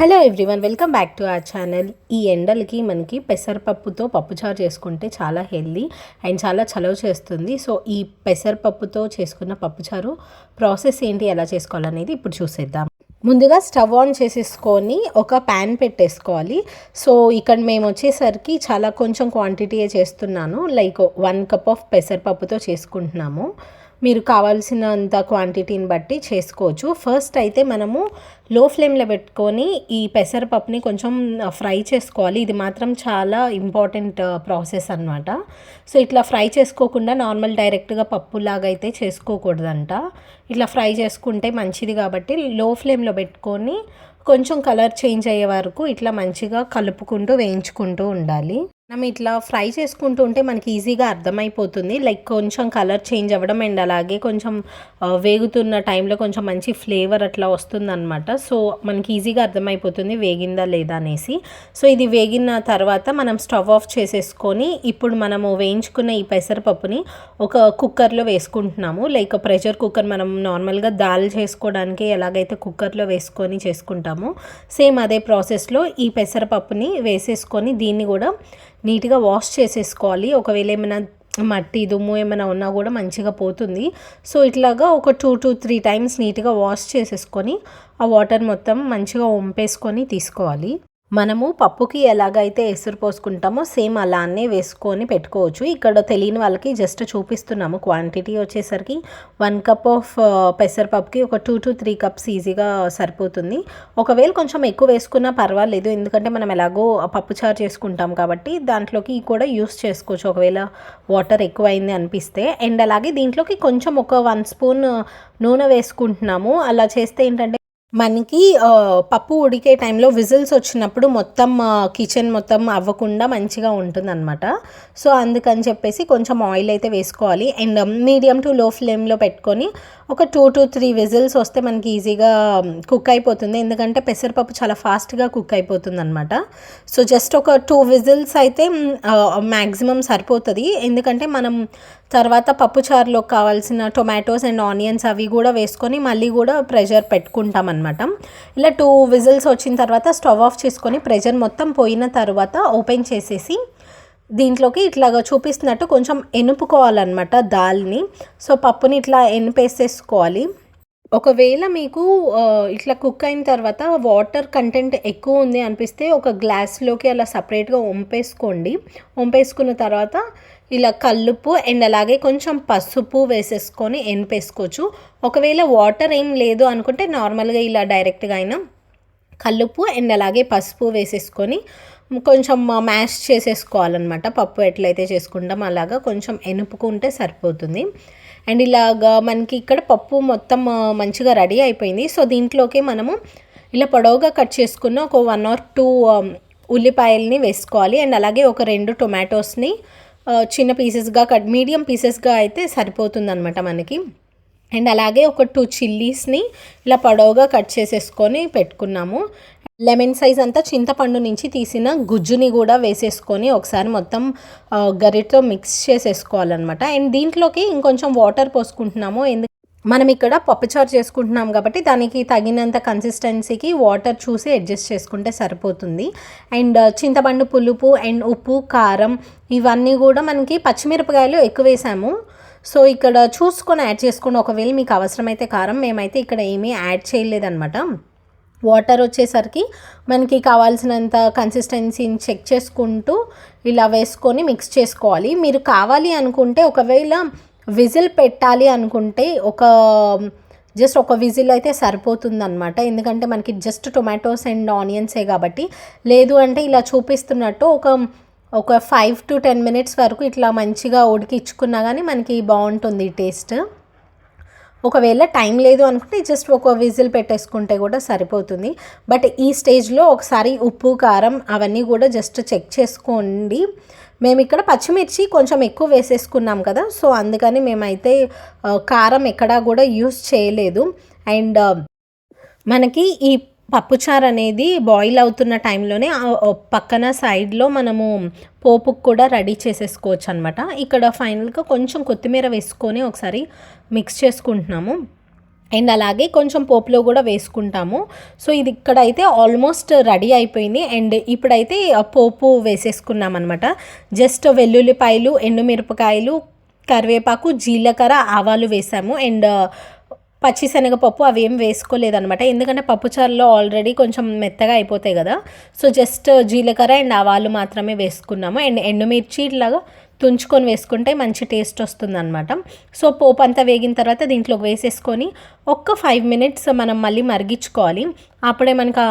Hello everyone, welcome back to our channel. ఈ ఎండలకి మనకి పెసరపప్పుతో పప్పుచారు చేసుకుంటే చాలా హెల్దీ అండ్ చాలా చలవ చేస్తుంది. సో ఈ పెసరపప్పుతో చేసుకున్న పప్పుచారు ప్రాసెస్ ఏంటి, ఎలా చేసుకోవాలనేది ఇప్పుడు చూసేద్దాం. ముందుగా స్టవ్ ఆన్ చేసేసుకొని ఒక ప్యాన్ పెట్టేసుకోవాలి. సో ఇక్కడ మేము వచ్చేసరికి చాలా కొంచెం క్వాంటిటీయే చేస్తున్నాను, లైక్ 1 కప్ ఆఫ్ పెసరపప్పుతో చేసుకుంటున్నాము. మీరు కావాల్సినంత క్వాంటిటీని బట్టి చేసుకోవచ్చు. ఫస్ట్ అయితే మనము లో ఫ్లేమ్లో పెట్టుకొని ఈ పెసరపప్పుని కొంచెం ఫ్రై చేసుకోవాలి. ఇది మాత్రం చాలా ఇంపార్టెంట్ ప్రాసెస్ అనమాట. సో ఇట్లా ఫ్రై చేసుకోకుండా నార్మల్ డైరెక్ట్గా పప్పులాగా అయితే చేసుకోకూడదంట. ఇట్లా ఫ్రై చేసుకుంటే మంచిది కాబట్టి లో ఫ్లేమ్లో పెట్టుకొని కొంచెం కలర్ చేంజ్ అయ్యే వరకు ఇట్లా మంచిగా కలుపుకుంటూ వేయించుకుంటూ ఉండాలి. మనం ఇట్లా ఫ్రై చేసుకుంటూ ఉంటే మనకి ఈజీగా అర్థమైపోతుంది, లైక్ కొంచెం కలర్ చేంజ్ అవ్వడం అండ్ అలాగే కొంచెం వేగుతున్న టైంలో కొంచెం మంచి ఫ్లేవర్ అట్లా వస్తుందన్నమాట. సో మనకి ఈజీగా అర్థమైపోతుంది వేగిందా లేదా అనేసి. సో ఇది వేగిన తర్వాత మనం స్టవ్ ఆఫ్ చేసేసుకొని ఇప్పుడు మనము వేయించుకున్న ఈ పెసరపప్పుని ఒక కుక్కర్లో వేసుకుంటున్నాము. లైక్ ప్రెషర్ కుక్కర్, మనం నార్మల్గా దాల్ చేసుకోవడానికి ఎలాగైతే కుక్కర్లో వేసుకొని చేసుకుంటామో సేమ్ అదే ప్రాసెస్లో ఈ పెసరపప్పుని వేసేసుకొని దీన్ని కూడా నీట్గా వాష్ చేసేసుకోవాలి. ఒకవేళ ఏమైనా మట్టి దుమ్ము ఏమైనా ఉన్నా కూడా మంచిగా పోతుంది. సో ఇట్లాగా ఒక 2 to 3 టైమ్స్ నీట్గా వాష్ చేసేసుకొని ఆ వాటర్ మొత్తం మంచిగా వంపేసుకొని తీసుకోవాలి. మనము పప్పుకి ఎలాగైతే ఎసురు పోసుకుంటామో సేమ్ అలానే వేసుకొని పెట్టుకోవచ్చు. ఇక్కడ తెలియని వాళ్ళకి జస్ట్ చూపిస్తున్నాము. క్వాంటిటీ వచ్చేసరికి 1 కప్ ఆఫ్ పెసరపప్పుకి ఒక 2 to 3 కప్స్ ఈజీగా సరిపోతుంది. ఒకవేళ కొంచెం ఎక్కువ వేసుకున్నా పర్వాలేదు, ఎందుకంటే మనం ఎలాగో పప్పుచారు చేసుకుంటాం కాబట్టి దాంట్లోకి కూడా యూస్ చేసుకోవచ్చు ఒకవేళ వాటర్ ఎక్కువైంది అనిపిస్తే. అండ్ అలాగే దీంట్లోకి కొంచెం ఒక 1 స్పూన్ నూనె వేసుకుంటున్నాము. అలా చేస్తే ఏంటంటే మనకి పప్పు ఉడికే టైంలో విజిల్స్ వచ్చినప్పుడు మొత్తం కిచెన్ మొత్తం అవ్వకుండా మంచిగా ఉంటుందన్నమాట. సో అందుకని చెప్పేసి కొంచెం ఆయిల్ అయితే వేసుకోవాలి. అండ్ మీడియం టు లో ఫ్లేమ్లో పెట్టుకొని ఒక 2 to 3 విజిల్స్ వస్తే మనకి ఈజీగా కుక్ అయిపోతుంది, ఎందుకంటే పెసరపప్పు చాలా ఫాస్ట్గా కుక్ అయిపోతుంది అనమాట. సో జస్ట్ ఒక 2 విజిల్స్ అయితే మ్యాక్సిమం సరిపోతుంది, ఎందుకంటే మనం తర్వాత పప్పుచారులో కావాల్సిన టొమాటోస్ అండ్ ఆనియన్స్ అవి కూడా వేసుకొని మళ్ళీ కూడా ప్రెషర్ పెట్టుకుంటాం అనమాట. ఇలా 2 విజిల్స్ వచ్చిన తర్వాత స్టవ్ ఆఫ్ చేసుకొని ప్రెషర్ మొత్తం పోయిన తర్వాత ఓపెన్ చేసేసి దీంట్లోకి ఇట్లాగా చూపిస్తున్నట్టు కొంచెం ఎనుపుకోవాలన్నమాట దాల్ని. సో పప్పుని ఇట్లా ఎనిపేసేసుకోవాలి. ఒకవేళ మీకు ఇట్లా కుక్ అయిన తర్వాత వాటర్ కంటెంట్ ఎక్కువ ఉంది అనిపిస్తే ఒక గ్లాస్లోకి అలా సపరేట్గా వంపేసుకోండి. వంపేసుకున్న తర్వాత ఇలా కల్లుప్పు అండ్ అలాగే కొంచెం పసుపు వేసేసుకొని ఎనిపేసుకోవచ్చు. ఒకవేళ వాటర్ ఏం లేదు అనుకుంటే నార్మల్గా ఇలా డైరెక్ట్గా అయినా కల్లుప్పు అండ్ అలాగే పసుపు వేసేసుకొని కొంచెం మ్యాష్ చేసేసుకోవాలన్నమాట. పప్పు ఎట్లయితే చేసుకుంటాం అలాగా కొంచెం ఎనుపుకుంటే సరిపోతుంది. అండ్ ఇలాగా మనకి ఇక్కడ పప్పు మొత్తం మంచిగా రెడీ అయిపోయింది. సో దీంట్లోకి మనము ఇలా పొడవుగా కట్ చేసుకున్న ఒక 1 or 2 ఉల్లిపాయలని వేసుకోవాలి. అండ్ అలాగే ఒక 2 టొమాటోస్ని చిన్న పీసెస్గా మీడియం పీసెస్గా అయితే సరిపోతుంది అనమాట మనకి. అండ్ అలాగే ఒక 2 చిల్లీస్ని ఇలా పొడవుగా కట్ చేసేసుకొని పెట్టుకున్నాము. లెమన్ సైజ్ అంతా చింతపండు నుంచి తీసిన గుజ్జుని కూడా వేసేసుకొని ఒకసారి మొత్తం గరిటతో మిక్స్ చేసేసుకోవాలన్నమాట. అండ్ దీంట్లోకి ఇంకొంచెం వాటర్ పోసుకుంటున్నాము, మనం ఇక్కడ పప్పుచారు చేసుకుంటున్నాం కాబట్టి దానికి తగినంత కన్సిస్టెన్సీకి వాటర్ చూసి అడ్జస్ట్ చేసుకుంటే సరిపోతుంది. అండ్ చింతపండు పులుపు అండ్ ఉప్పు కారం ఇవన్నీ కూడా మనకి పచ్చిమిరపకాయలు ఎక్కువ వేసాము. సో ఇక్కడ చూసుకొని యాడ్ చేసుకోండి ఒకవేళ మీకు అవసరమైతే కారం. మేమైతే ఇక్కడ ఏమీ యాడ్ చేయలేదన్నమాట. వాటర్ వచ్చేసరికి మనకి కావాల్సినంత కన్సిస్టెన్సీని చెక్ చేసుకుంటూ ఇలా వేసుకొని మిక్స్ చేసుకోవాలి. మీరు కావాలి అనుకుంటే ఒకవేళ విజిల్ పెట్టాలి అనుకుంటే జస్ట్ ఒక విజిల్ అయితే సరిపోతుందన్నమాట, ఎందుకంటే మనకి జస్ట్ టొమాటోస్ అండ్ ఆనియన్సే కాబట్టి. లేదు అంటే ఇలా చూపిస్తున్నట్టు ఒక 5 to 10 minutes వరకు ఇట్లా మంచిగా ఉడికించుకున్నా కానీ మనకి బాగుంటుంది టేస్ట్. ఒకవేళ టైం లేదు అనుకుంటే జస్ట్ ఒక విజిల్ పెట్టేసుకుంటే కూడా సరిపోతుంది. బట్ ఈ స్టేజ్లో ఒకసారి ఉప్పు కారం అవన్నీ కూడా జస్ట్ చెక్ చేసుకోండి. మేము ఇక్కడ పచ్చిమిర్చి కొంచెం ఎక్కువ వేసేసుకున్నాం కదా, సో అందుకని మేమైతే కారం ఎక్కడా కూడా యూస్ చేయలేదు. అండ్ మనకి ఈ పప్పుచారు అనేది బాయిల్ అవుతున్న టైంలోనే పక్కన సైడ్లో మనము పోపుకు కూడా రెడీ చేసేసుకోవచ్చు అనమాట. ఇక్కడ ఫైనల్గా కొంచెం కొత్తిమీర వేసుకొని ఒకసారి మిక్స్ చేసుకుంటున్నాము. అండ్ అలాగే కొంచెం పోపులో కూడా వేసుకుంటాము. సో ఇది ఇక్కడైతే ఆల్మోస్ట్ రెడీ అయిపోయింది. అండ్ ఇప్పుడైతే పోపు వేసేసుకున్నాం అనమాట. జస్ట్ వెల్లుల్లిపాయలు, ఎండుమిరపకాయలు, కరివేపాకు, జీలకర్ర, ఆవాలు వేసాము. అండ్ పచ్చిశనగపప్పు అవి ఏం వేసుకోలేదనమాట, ఎందుకంటే పప్పుచారులో ఆల్రెడీ కొంచెం మెత్తగా అయిపోతాయి కదా. సో జస్ట్ జీలకర్ర అండ్ ఆవాలు మాత్రమే వేసుకున్నాము. అండ్ ఎండుమిర్చి ఇట్లాగా తుంచుకొని వేసుకుంటే మంచి టేస్ట్ వస్తుందన్నమాట. సో పోపు అంతా వేగిన తర్వాత దీంట్లోకి వేసేసుకొని ఒక్క 5 minutes మనం మళ్ళీ మరిగించుకోవాలి. అప్పుడే మనకు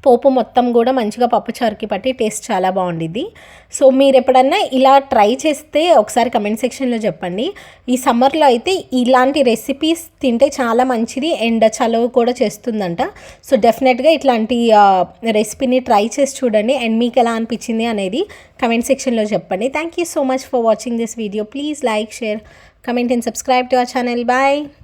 పోపు మొత్తం కూడా మంచిగా పప్పుచారుకి పట్టి టేస్ట్ చాలా బాగుండిద్ది. సో మీరు ఎప్పుడన్నా ఇలా ట్రై చేస్తే ఒకసారి కమెంట్ సెక్షన్లో చెప్పండి. ఈ సమ్మర్లో అయితే ఇలాంటి రెసిపీస్ తింటే చాలా మంచిది అండ్ చలువ కూడా చేస్తుందంట. సో డెఫినెట్గా ఇట్లాంటి రెసిపీని ట్రై చేసి చూడండి. అండ్ మీకు ఎలా అనిపించింది అనేది కమెంట్ సెక్షన్లో చెప్పండి. Thank you so much for watching this video. Please like, share, comment and subscribe to our channel. Bye.